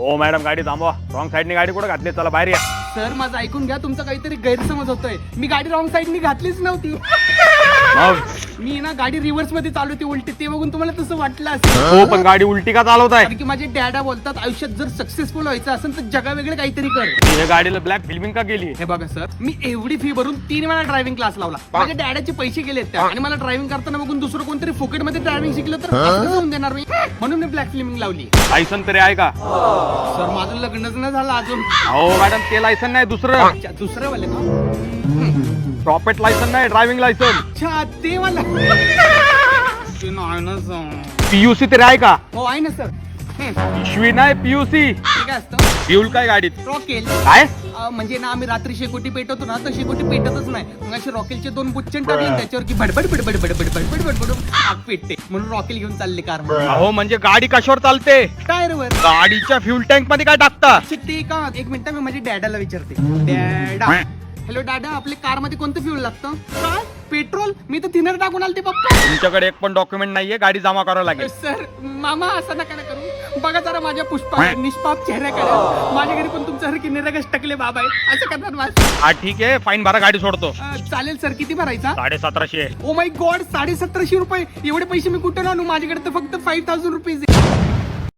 हो मॅडम गाडी थांबवा. रॉंग साईडने गाडी कुठे घातली? चला बाहेर या. सर माझं ऐकून घ्या, तुमचा काहीतरी गैरसमज होतोय. मी गाडी रॉंग साईडनी घातलीच नव्हती. मग मी ना गाडी रिव्हर्स मध्ये चालू होती उलटी, ते बघून तुम्हाला तसं वाटलं असेल. हो पण गाडी उलटी का चालवताय? कारण की माझे डॅडा बोलतात आयुष्यात जर सक्सेसफुल व्हायचं असेल तर जगा वेगळं काहीतरी कर. या गाडीला ब्लॅक फिल्मिंग का केली? हे बघा सर, मी एवढी फी भरून 3 वेळा ड्रायव्हिंग क्लास लावला. माझ्या डॅडाचे पैसे गेलेत त्या, आणि मला ड्रायव्हिंग करताना बघून दुसरं कोणतरी फुकट मध्ये ड्रायव्हिंग शिकलं तर असं जाऊन देणार मी. म्हणून मी ब्लॅक फिल्मिंग लावली. लायसन तरी आहे का? सर माझं लग्नच नाही झालं अजून. हो मॅडम ते लायसन नाही, दुसरं अच्छा, दुसरं वाले का? प्रॉफिट लायसन नाही, ड्रायव्हिंग लायसन. अच्छा ते मला ते नाही ना सर. पीयूसी तरी आहे का? हो आहे ना सर. पिशवी नाही, पीयूसी. ते काय असतं? फ्यूल काय गाडीत? रॉकेल. काय? म्हणजे ना आम्ही रात्री शेकोटी पेटवतो ना, तर शेकोटी पेटतच नाही. मग असे रॉकेलचे 2 बुच्चन टाकले त्याच्यावर की बडबड बडबड बडबड बडबड बडबड आग पेटते. म्हणून रॉकेल घेऊन चालले कार. हो म्हणजे गाडी कशावर चालते? टायरवर. गाडीच्या फ्यूल टँक मध्ये काय टाकता? ते का? एक मिनिट मी माझ्या डॅडाला विचारते. डॅडा, हॅलो डॅडा, आपल्या कार मध्ये कोणतं फ्यूल लागतं? काय? पेट्रोल? मी तर थिनर टाकून आलते पप्पा. तुमच्याकडे एक पण डॉक्युमेंट नाहीये, गाडी जमा करावं लागेल. सर मामा असं नका ना करू. बघा जरा माझ्या पुष्पा निष्पाप चेहऱ्याकडे. माझ्या घरी पण तुमच्यासारखे निरगस टकले बाबा आहेत. असं करणार माझं? हा ठीक आहे, फाईन भरा, गाडी सोडतो. चालेल सर. किती भरायचा? 1750. ओ माय गॉड, 1750 रुपये. एवढे पैसे मी कुठे आणू? माझ्याकडे तर फक्त 5000 रुपीज.